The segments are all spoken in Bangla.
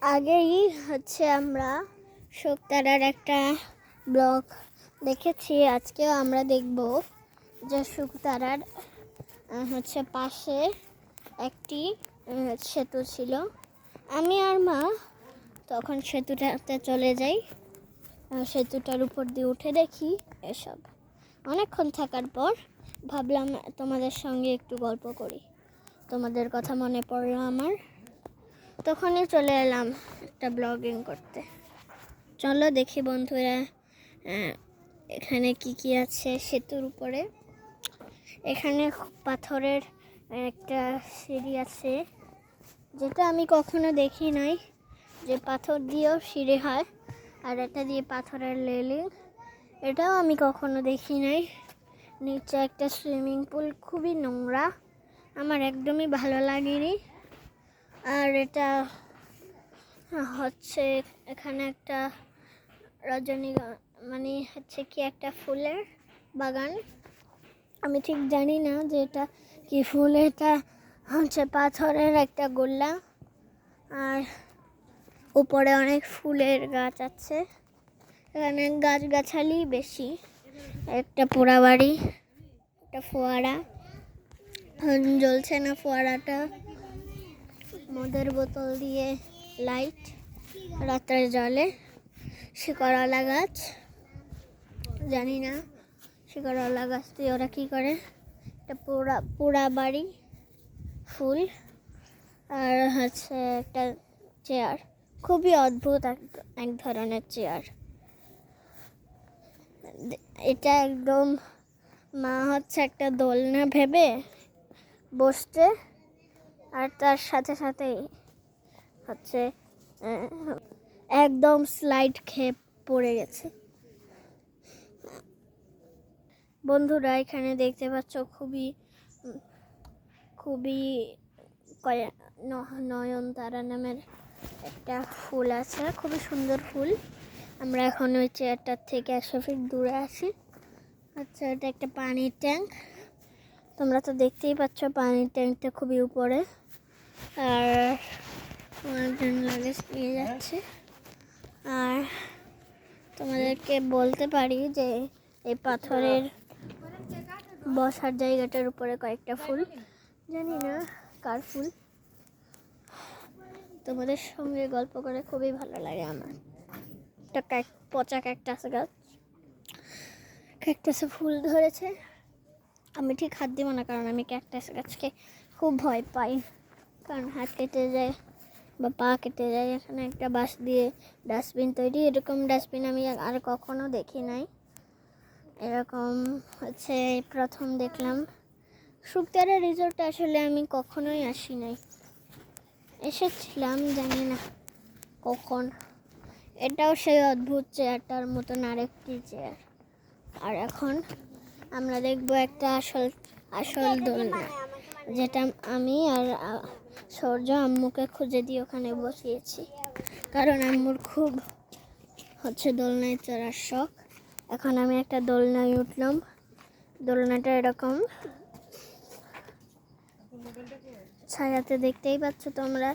আগেই আমরা শুকতারার একটা ব্লগ দেখেছি। আজকেও আমরা দেখব যে শুকতারার পাশে একটি সেতু ছিল। আমি আর মা তখন সেতুটাতে চলে যাই। সেতুটার উপর দিয়ে উঠে দেখি এসব। অনেকক্ষণ থাকার পর ভাবলাম তোমাদের সঙ্গে একটু গল্প করি। তোমাদের কথা মনে পড়লো আমার, তখনই চলে এলাম একটা ব্লগিং করতে। চলো দেখি বন্ধুরা এখানে কি আছে সেতুর উপরে। এখানে পাথরের একটা সিঁড়ি আছে, যেটা আমি কখনো দেখি নাই, যে পাথর দিয়েও সিঁড়ি হয়। আর এটা দিয়ে পাথরের রেলিং, এটাও আমি কখনো দেখি নাই। নিচে একটা সুইমিং পুল, খুবই নোংরা, আমার একদমই ভালো লাগেনি। আর এটা এখানে একটা কি একটা ফুলের বাগান। আমি ঠিক জানি না যে এটা কি ফুল। এটা পাথরের একটা গোল্লা, আর উপরে অনেক ফুলের গাছ আছে। এখানে গাছগাছালি বেশি। একটা পোড়া বাড়ি, একটা ফোয়ারা জ্বলছে না, ফোয়ারাটা মদের বোতল দিয়ে লাইট রাত্রে জ্বলে। শিকড়ওয়ালা গাছ, জানি না শিকড়ওয়ালা গাছ দিয়ে ওরা কী করে। একটা পোড়া বাড়ি, ফুল, আর একটা চেয়ার, খুবই অদ্ভুত এক ধরনের চেয়ার। এটা একদম মা একটা দোলনা ভেবে বসছে, আর তার সাথে সাথেই একদম স্লাইড খেয়ে পড়ে গেছে। বন্ধুরা এখানে দেখতে পাচ্ছ খুবই নয়নতারা নামের একটা ফুল আছে, খুবই সুন্দর ফুল। আমরা এখন ওই চেয়ারটার থেকে 100 ফিট দূরে আছি। এটা একটা পানির ট্যাঙ্ক। তোমরা তো দেখতেই পাচ্ছ পানির ট্যাঙ্কটা খুবই উপরে। আর অনেকজন লাগেজ নিয়ে যাচ্ছে। আর তোমাদেরকে বলতে পারি যে এই পাথরের বসার জায়গাটার উপরে কয়েকটা ফুল, জানি না কার ফুল। তোমাদের সঙ্গে গল্প করে খুবই ভালো লাগে আমার। একটা পচা ক্যাকটাস গাছ, ক্যাকটাসে ফুল ধরেছে। আমি ঠিক হাত দিব না, কারণ আমি ক্যাকটাস গাছকে খুব ভয় পাই, কারণ হাত কেটে যায় বা পা কেটে যায়। এখানে একটা বাঁশ দিয়ে ডাস্টবিন তৈরি, এরকম ডাস্টবিন আমি আর কখনো দেখি নাই। এরকম প্রথম দেখলাম। শুকতারা রিসোর্টে আসলে আমি কখনোই আসি নাই, এসেছিলাম জানি না কখন। এটাও সেই অদ্ভুত চেয়ারটার মতন আরেকটি চেয়ার। আর এখন আমরা দেখবো একটা আসল দোলনা, যেটা আমি আর সূর্য আম্মুকে খুঁজে দিয়ে ওখানে বসিয়েছি, কারণ আম্মুর খুব দোলনায় চড়ার শখ। এখন আমি একটা দোলনায় উঠলাম। দোলনাটা এরকম ছায়াতে দেখতেই পাচ্ছ তোমরা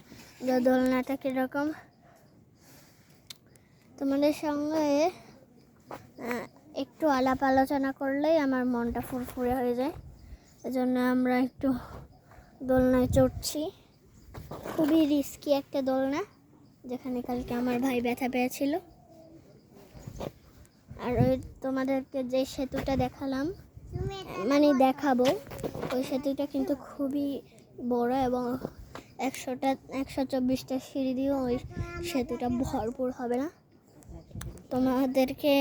যে দোলনাটা কিরকম। তোমাদের সঙ্গে একটু আলাপ আলোচনা করলেই আমার মনটা ফুরফুরে হয়ে যায়। এজন্য আমরা একটু দোলনায় চড়ছি। খুবই রিস্কি একটা দোলনা, যেখানে কালকে আমার ভাই ব্যথা পেয়েছিল। আর ওই তোমাদেরকে যে সেতুটা দেখাবো, ওই সেতুটা কিন্তু খুবই বড়, এবং 124টা সিঁড়ি দিয়েও ওই সেতুটা ভরপুর হবে না। তোমাদেরকে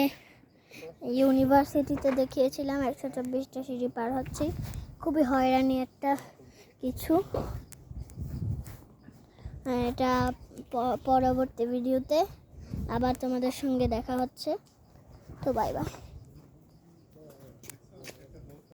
ইউনিভার্সিটিতে দেখিয়েছিলাম 124টা সিঁড়ি পার হচ্ছে, খুবই হয়রানি একটা কিছু। এটা পরবর্তী ভিডিওতে আবার তোমাদের সঙ্গে দেখা হচ্ছে। তো বাই বাই।